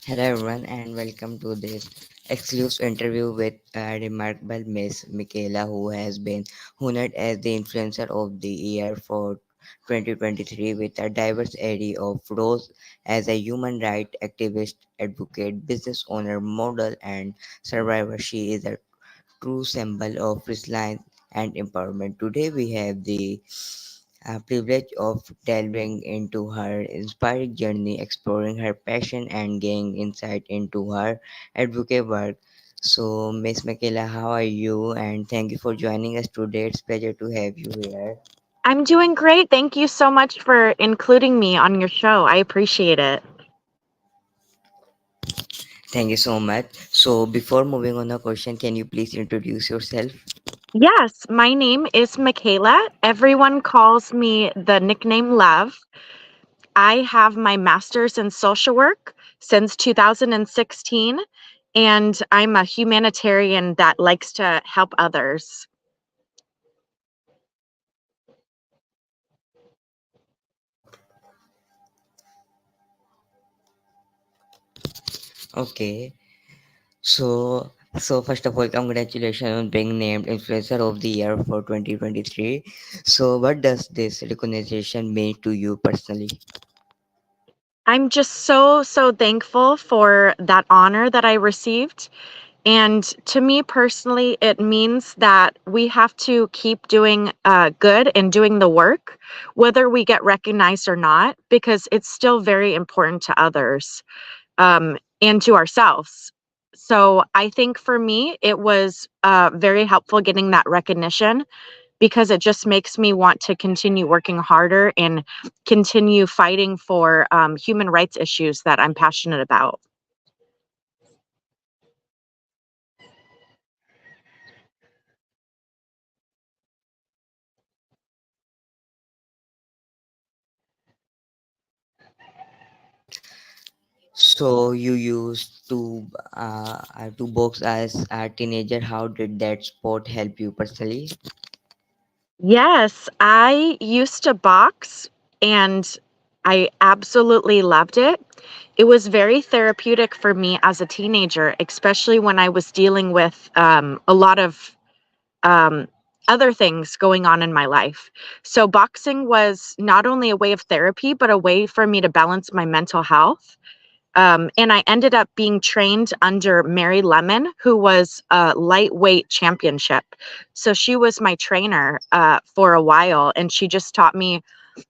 Hello everyone and welcome to this exclusive interview with remarkable Miss Micaela who has been honored as the Influencer of the Year for 2023 with a diverse array of roles as a human rights activist, advocate, business owner, model and survivor. She is a true symbol of resilience and empowerment. Today we have the privilege of delving into her inspiring journey, exploring her passion, and gaining insight into her advocate work. So, Miss Michaela, how are you? And thank you for joining us today. It's pleasure to have you here. I'm doing great. Thank you so much for including me on your show. I appreciate it. Thank you so much. So, before moving on the question, can you please introduce yourself? Yes, my name is Michaela. Everyone calls me the nickname Love. I have my master's in social work since 2016, and I'm a humanitarian that likes to help others. Okay. So first of all, congratulations on being named Influencer of the Year for 2023. So, what does this recognition mean to you personally? I'm just so thankful for that honor that I received. And to me personally, it means that we have to keep doing good and doing the work, whether we get recognized or not, because it's still very important to others and to ourselves. So I think for me, it was very helpful getting that recognition because it just makes me want to continue working harder and continue fighting for human rights issues that I'm passionate about. So, you used to box as a teenager. How did that sport help you personally? Yes, I used to box and I absolutely loved it. It was very therapeutic for me as a teenager, especially when I was dealing with a lot of um, other things going on in my life. So, boxing was not only a way of therapy, but a way for me to balance my mental health. And I ended up being trained under Mary Lemon, who was a lightweight championship. So she was my trainer for a while, and she just taught me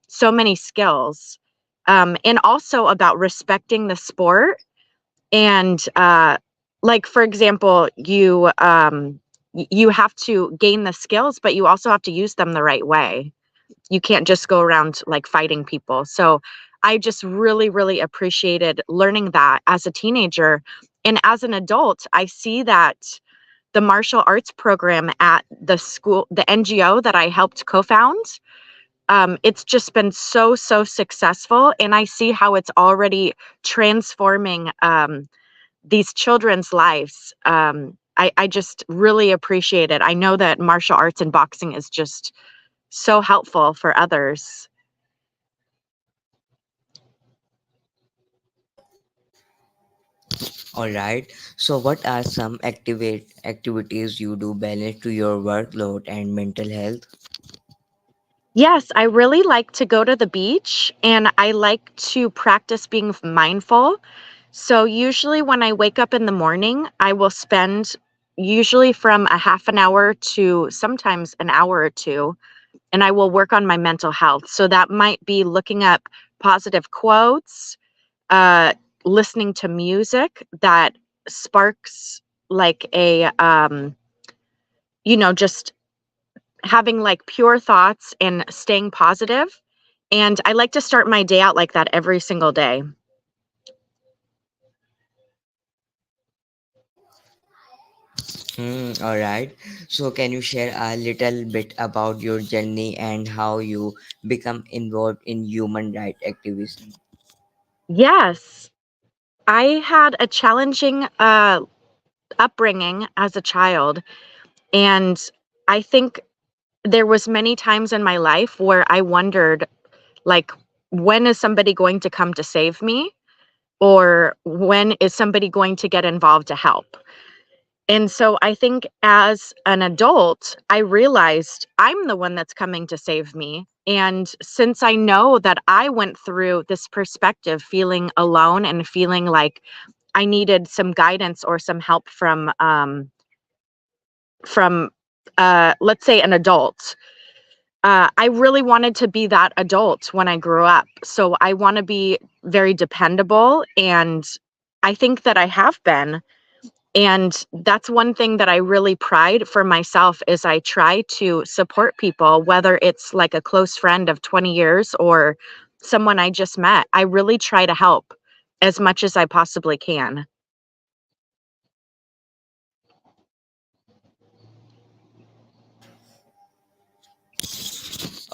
so many skills. And also about respecting the sport. And like, for example, you have to gain the skills, but you also have to use them the right way. You can't just go around like fighting people. So I just really appreciated learning that as a teenager. And as an adult, I see that the martial arts program at the school, the NGO that I helped co found, it's just been so successful. And I see how it's already transforming these children's lives. I just really appreciate it. I know that martial arts and boxing is just so helpful for others. All right. So, what are some activities you do balance to your workload and mental health? Yes, I really like to go to the beach and I like to practice being mindful. So, usually, when I wake up in the morning, I will spend usually from a half an hour to sometimes an hour or two, and I will work on my mental health. So, that might be looking up positive quotes, uh, listening to music that sparks like just having like pure thoughts and staying positive. And I like to start my day out like that every single day. All right. So, can you share a little bit about your journey and how you become involved in human rights activism? Yes, I had a challenging upbringing as a child, and I think there was many times in my life where I wondered, like, when is somebody going to come to save me? or when is somebody going to get involved to help? And so I think as an adult, I realized I'm the one that's coming to save me. And since I know that I went through this perspective feeling alone and feeling like I needed some guidance or some help from let's say an adult. I really wanted to be that adult when I grew up. So I want to be very dependable, and I think that I have been. And that's one thing that I really pride for myself is I try to support people, whether it's like a close friend of 20 years or someone I just met. I really try to help as much as I possibly can.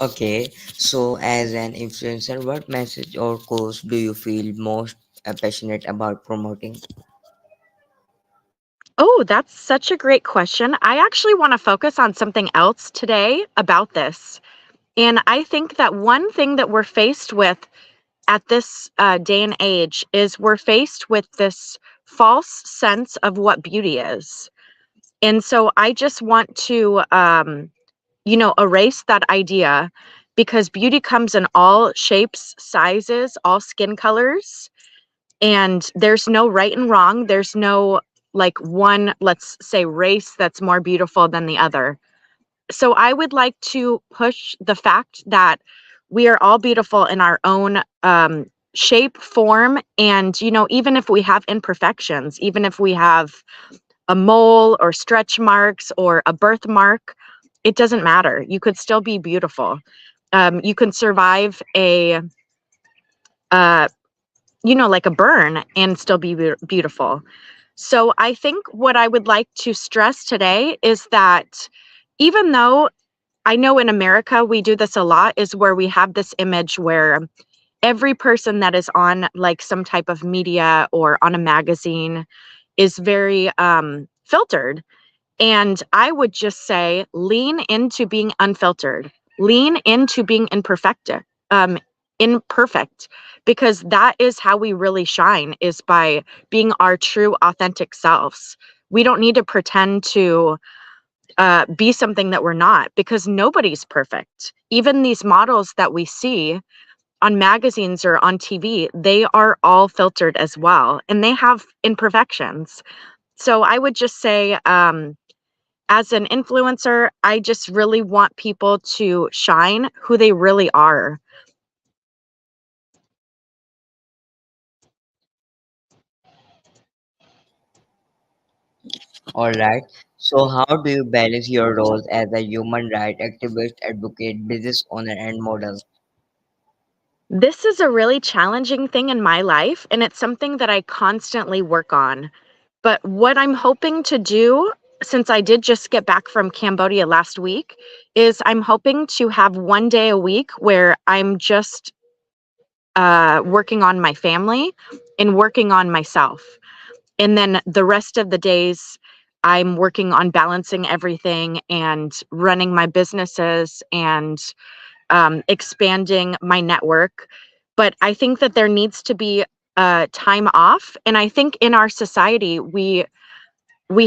Okay, so as an influencer, what message or cause do you feel most passionate about promoting? Oh, that's such a great question. I actually want to focus on something else today about this. And I think that one thing that we're faced with at this day and age is we're faced with this false sense of what beauty is. And so I just want to, erase that idea because beauty comes in all shapes, sizes, all skin colors, and there's no right and wrong. There's no like one, let's say, race that's more beautiful than the other. So I would like to push the fact that we are all beautiful in our own shape, form, and even if we have imperfections, even if we have a mole or stretch marks or a birthmark, it doesn't matter. You could still be beautiful. You can survive uh, like a burn and still be beautiful. So I think what I would like to stress today is that even though I know in America we do this a lot, is where we have this image where every person that is on like some type of media or on a magazine is very filtered. And I would just say lean into being unfiltered, lean into being um, imperfect, because that is how we really shine, is by being our true, authentic selves. We don't need to pretend to be something that we're not, because nobody's perfect. Even these models that we see on magazines or on TV, they are all filtered as well, and they have imperfections. So I would just say, as an influencer, I just really want people to shine who they really are. All right. So, how do you balance your roles as a human rights activist, advocate, business owner, and model? This is a really challenging thing in my life, and it's something that I constantly work on. But what I'm hoping to do, since I did just get back from Cambodia last week, is I'm hoping to have one day a week where I'm just working on my family and working on myself. And then the rest of the days, I'm working on balancing everything and running my businesses and expanding my network. But I think that there needs to be time off. And I think in our society, we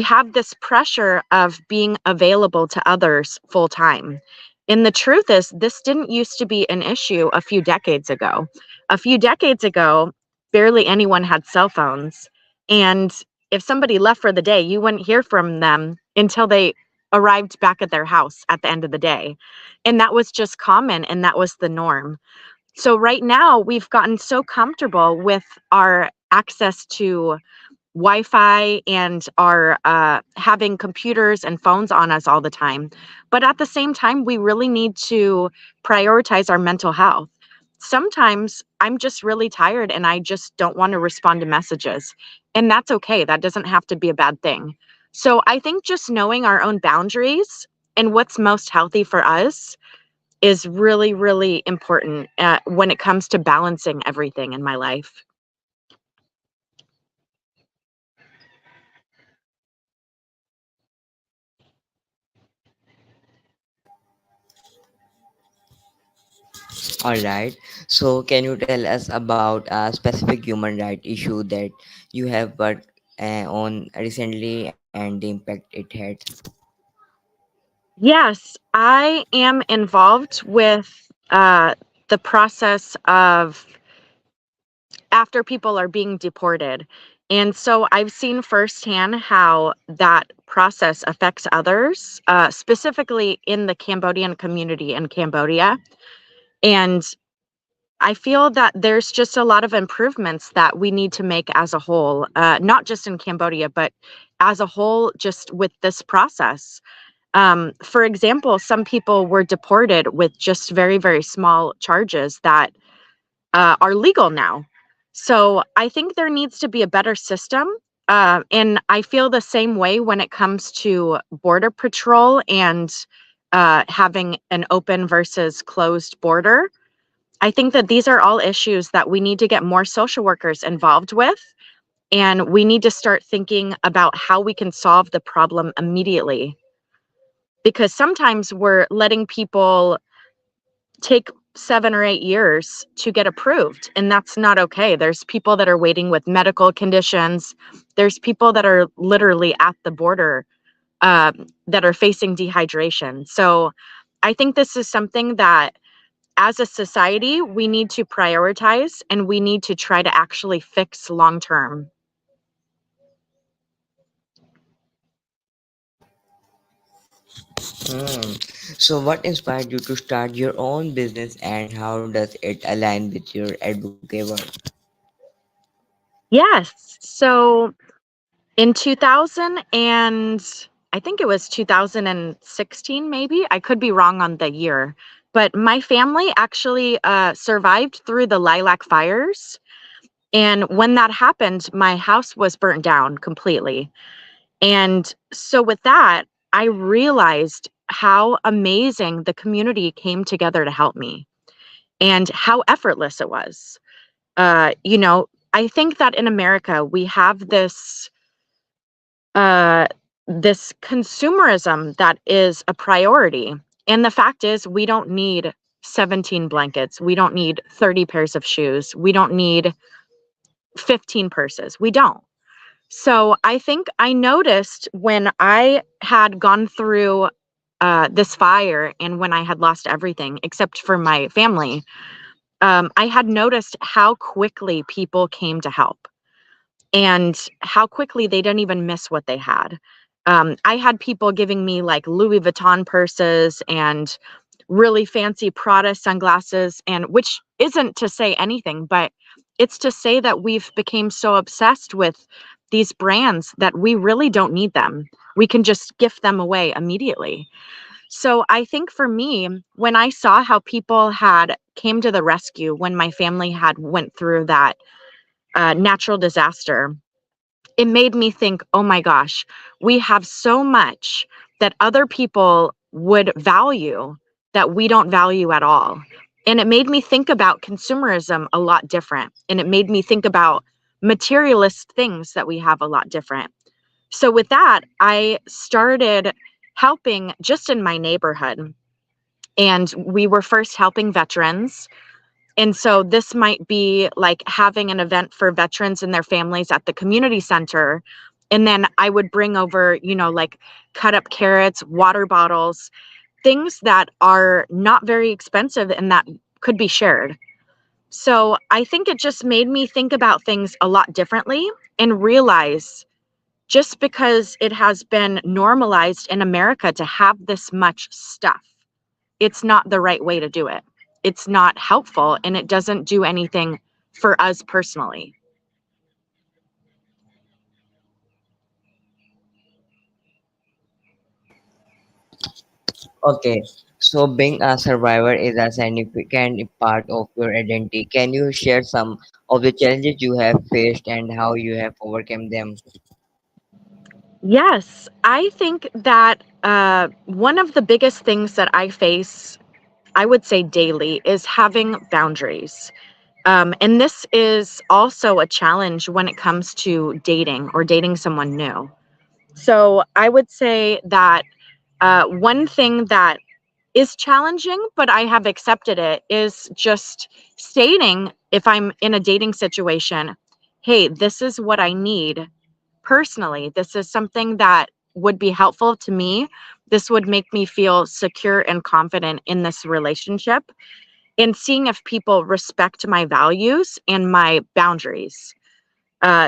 have this pressure of being available to others full time. And the truth is, this didn't used to be an issue a few decades ago. A few decades ago, barely anyone had cell phones. And if somebody left for the day, you wouldn't hear from them until they arrived back at their house at the end of the day. And that was just common, and that was the norm. So right now, we've gotten so comfortable with our access to Wi-Fi and are having computers and phones on us all the time. But at the same time, we really need to prioritize our mental health. Sometimes I'm just really tired and I just don't want to respond to messages. And that's okay. That doesn't have to be a bad thing. So I think just knowing our own boundaries and what's most healthy for us is really, really important when it comes to balancing everything in my life. All right. So, can you tell us about a specific human right issue that you have worked on recently and the impact it had? Yes, I am involved with the process of after people are being deported. And so I've seen firsthand how that process affects others, specifically in the Cambodian community in Cambodia. And I feel that there's just a lot of improvements that we need to make as a whole, not just in Cambodia, but as a whole, just with this process. For example, some people were deported with just very, very small charges that are legal now. So I think there needs to be a better system. And I feel the same way when it comes to Border Patrol and having an open versus closed border. I think that these are all issues that we need to get more social workers involved with. And we need to start thinking about how we can solve the problem immediately. Because sometimes we're letting people take 7 or 8 years to get approved, and that's not okay. There's people that are waiting with medical conditions. There's people that are literally at the border that are facing dehydration. So I think this is something that as a society, we need to prioritize and we need to try to actually fix long term. Hmm. So, what inspired you to start your own business and how does it align with your advocate work? Yes. So in 2000 and I think it was 2016, maybe. I could be wrong on the year. But my family actually survived through the lilac fires. And when that happened, my house was burnt down completely. And so, with that, I realized how amazing the community came together to help me and how effortless it was. You know, I think that in America, we have uh, this consumerism that is a priority. And the fact is, we don't need 17 blankets. We don't need 30 pairs of shoes. We don't need 15 purses. We don't. So I think I noticed when I had gone through this fire and when I had lost everything except for my family, I had noticed how quickly people came to help and how quickly they didn't even miss what they had. I had people giving me like Louis Vuitton purses and really fancy Prada sunglasses, and which isn't to say anything, but it's to say that we've become so obsessed with these brands that we really don't need them. We can just gift them away immediately. So I think for me, when I saw how people had came to the rescue when my family had went through that natural disaster, it made me think, oh my gosh, we have so much that other people would value that we don't value at all. And it made me think about consumerism a lot different. And it made me think about materialist things that we have a lot different. So, with that, I started helping just in my neighborhood. And we were first helping veterans, and so this might be like having an event for veterans and their families at the community center. And then I would bring over, you know, like cut up carrots, water bottles, things that are not very expensive and that could be shared. So I think it just made me think about things a lot differently and realize just because it has been normalized in America to have this much stuff, it's not the right way to do it. It's not helpful and it doesn't do anything for us personally. Okay, so being a survivor is a significant part of your identity. Can you share some of the challenges you have faced and how you have overcome them? Yes, I think that one of the biggest things that I face, I would say daily, is having boundaries. And this is also a challenge when it comes to dating or dating someone new. So I would say that one thing that is challenging, but I have accepted it, is just stating if I'm in a dating situation, hey, this is what I need personally. This is something that would be helpful to me. This would make me feel secure and confident in this relationship, and seeing if people respect my values and my boundaries.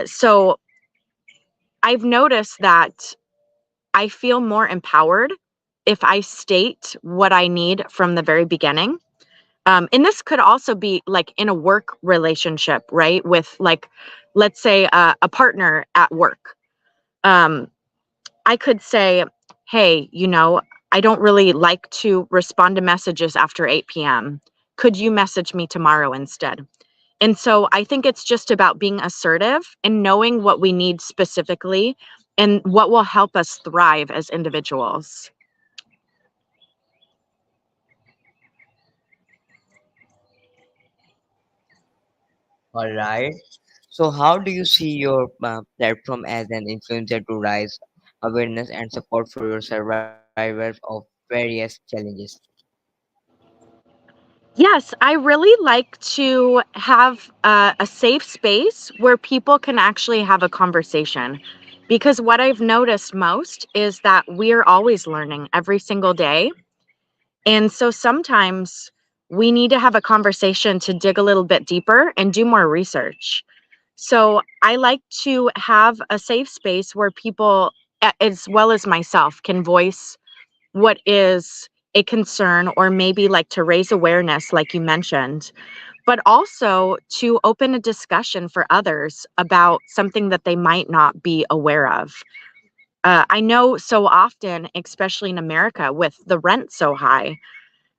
So I've noticed that I feel more empowered if I state what I need from the very beginning. And this could also be like in a work relationship, right? With like, let's say a partner at work. Um, I could say, hey, I don't really like to respond to messages after 8 p.m. Could you message me tomorrow instead? And so I think it's just about being assertive and knowing what we need specifically and what will help us thrive as individuals. All right. So, how do you see your platform as an influencer to raise awareness and support for your survivors of various challenges? Yes, I really like to have a safe space where people can actually have a conversation. Because what I've noticed most is that we're always learning every single day. And so sometimes we need to have a conversation to dig a little bit deeper and do more research. So I like to have a safe space where people, as well as myself, can voice what is a concern, or maybe like to raise awareness, like you mentioned, but also to open a discussion for others about something that they might not be aware of. I know so often, especially in America, with the rent so high,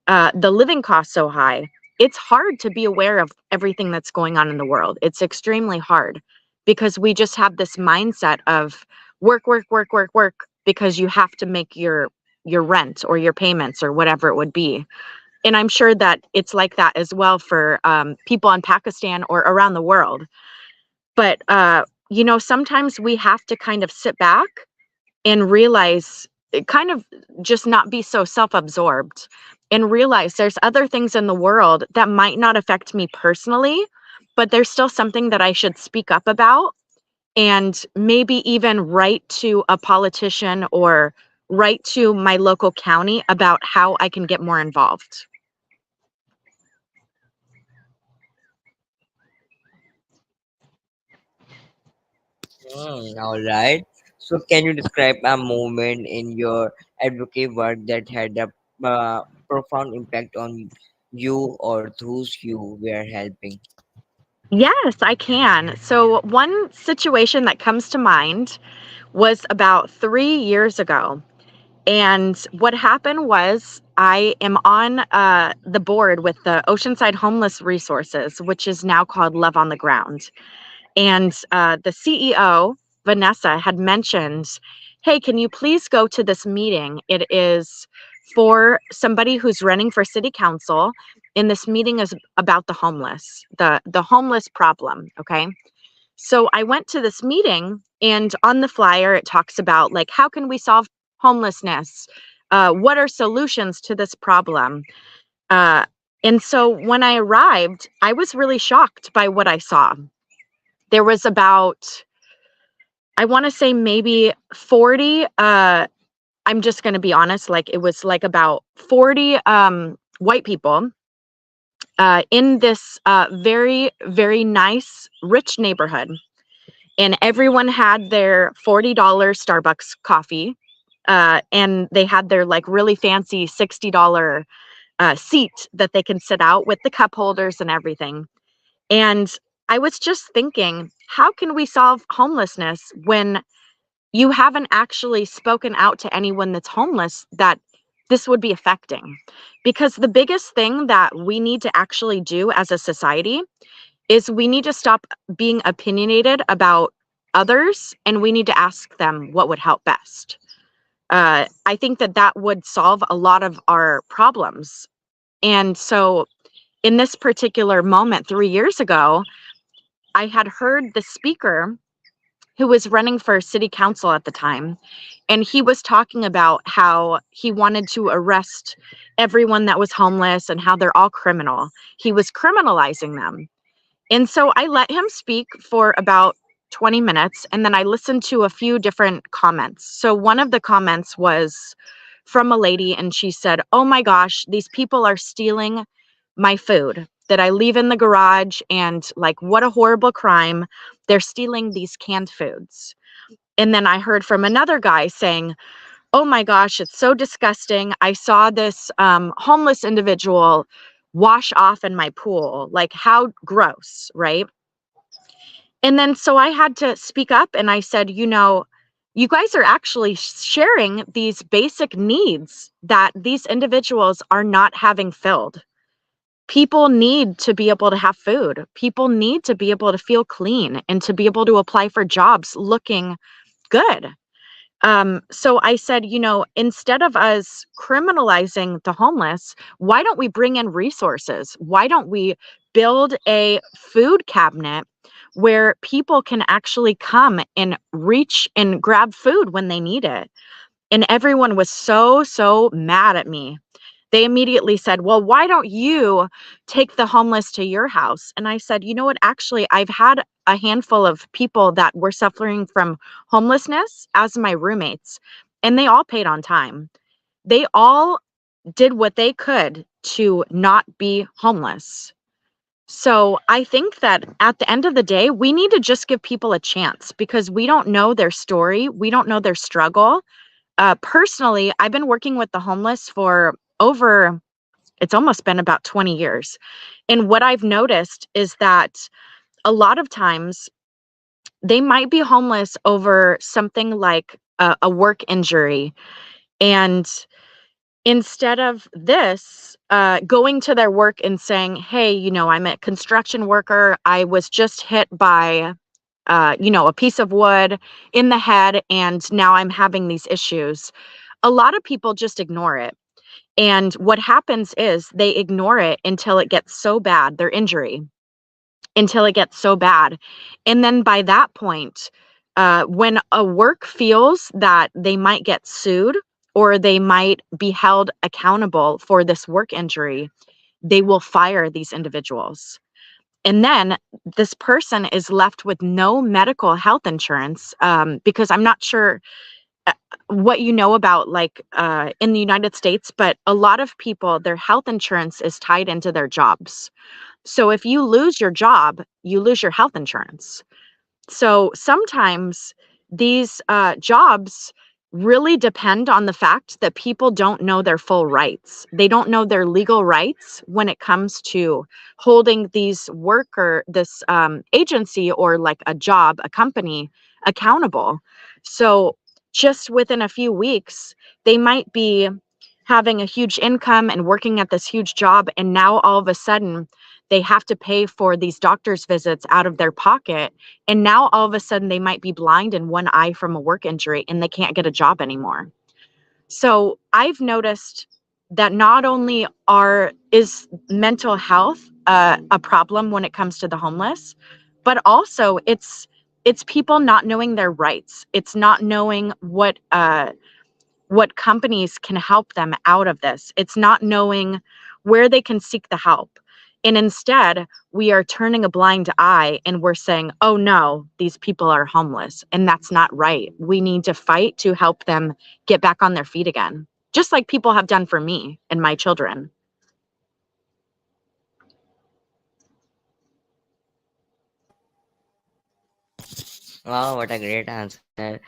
the living costs so high, it's hard to be aware of everything that's going on in the world. It's extremely hard because we just have this mindset of work, work, work, work, work, because you have to make your rent or your payments or whatever it would be. And I'm sure that it's like that as well for people in Pakistan or around the world. But sometimes we have to kind of sit back and realize, kind of just not be so self-absorbed, and realize there's other things in the world that might not affect me personally, but there's still something that I should speak up about, and maybe even write to a politician or write to my local county about how I can get more involved. All right. So, can you describe a moment in your advocate work that had a profound impact on you or those you were helping? Yes, I can. So one situation that comes to mind was about 3 years ago. And what happened was, I am on the board with the Oceanside Homeless Resources, which is now called Love on the Ground. And the CEO, Vanessa, had mentioned, hey, can you please go to this meeting? It is for somebody who's running for city council. And this meeting is about the homeless, the homeless problem. Okay. So I went to this meeting, and on the flyer, it talks about like, how can we solve homelessness? What are solutions to this problem? Uh, and so when I arrived, I was really shocked by what I saw. There was about, I want to say maybe 40, I'm just going to be honest, like it was like about 40 white people in this very, very nice, rich neighborhood. And everyone had their $40 Starbucks coffee. And they had their like really fancy $60 seat that they can sit out with the cup holders and everything. And I was just thinking, how can we solve homelessness when you haven't actually spoken out to anyone that's homeless that this would be affecting? Because the biggest thing that we need to actually do as a society is we need to stop being opinionated about others, and we need to ask them what would help best. I think that that would solve a lot of our problems. And so, in this particular moment 3 years ago, I had heard the speaker who was running for city council at the time. And he was talking about how he wanted to arrest everyone that was homeless and how they're all criminal. He was criminalizing them. And so I let him speak for about 20 minutes, and then I listened to a few different comments. So one of the comments was from a lady, and she said, "Oh my gosh, these people are stealing my food that I leave in the garage, and like, what a horrible crime. They're stealing these canned foods." And then I heard from another guy saying, "Oh my gosh, it's so disgusting. I saw this homeless individual wash off in my pool. Like, how gross, right?" And then so I had to speak up and I said, you guys are actually sharing these basic needs that these individuals are not having filled. People need to be able to have food. People need to be able to feel clean and to be able to apply for jobs looking good. So I said, instead of us criminalizing the homeless, why don't we bring in resources? Why don't we build a food cabinet where people can actually come and reach and grab food when they need it? And everyone was so mad at me. They immediately said, "Well, why don't you take the homeless to your house?" And I said, "You know what? Actually, I've had a handful of people that were suffering from homelessness as my roommates, and they all paid on time. They all did what they could to not be homeless." So I think that at the end of the day, we need to just give people a chance because we don't know their story. We don't know their struggle. Personally, I've been working with the homeless for over, it's almost been about 20 years. And what I've noticed is that a lot of times they might be homeless over something like a work injury. And instead of this, going to their work and saying, "Hey, I'm a construction worker. I was just hit by, a piece of wood in the head, and now I'm having these issues." A lot of people just ignore it. And what happens is they ignore it until it gets so bad, their injury, until it gets so bad. And then by that point, when a work feels that they might get sued or they might be held accountable for this work injury, they will fire these individuals. And then this person is left with no medical health insurance, because I'm not sure uh, what you know about, like, in the United States, but a lot of people, their health insurance is tied into their jobs. So if you lose your job, you lose your health insurance. So sometimes these jobs really depend on the fact that people don't know their full rights. They don't know their legal rights when it comes to holding these worker, this agency or like a job, a company accountable. So just within a few weeks, they might be having a huge income and working at this huge job. And now all of a sudden, they have to pay for these doctor's visits out of their pocket, and now all of a sudden they might be blind in one eye from a work injury and they can't get a job anymore. So I've noticed that not only are is mental health a problem when it comes to the homeless, but also it's people not knowing their rights. It's not knowing what companies can help them out of this. It's not knowing where they can seek the help. And instead, we are turning a blind eye and we're saying, "Oh no, these people are homeless." And that's not right. We need to fight to help them get back on their feet again, just like people have done for me and my children. Wow, what a great answer.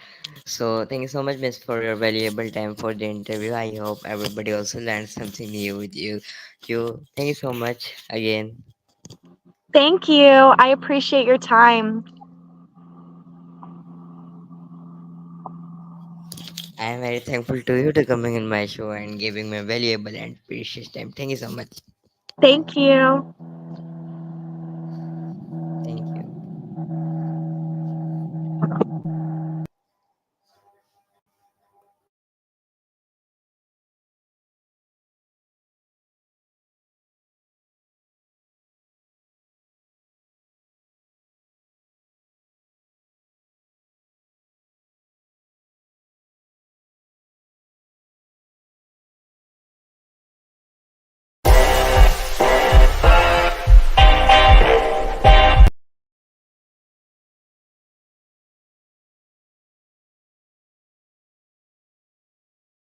So thank you so much, Miss, for your valuable time for the interview. I hope everybody also learned something new with you. Thank you so much again. Thank you. I appreciate your time. I am very thankful to you to coming in my show and giving me valuable and precious time. Thank you so much. Thank you. Thank you.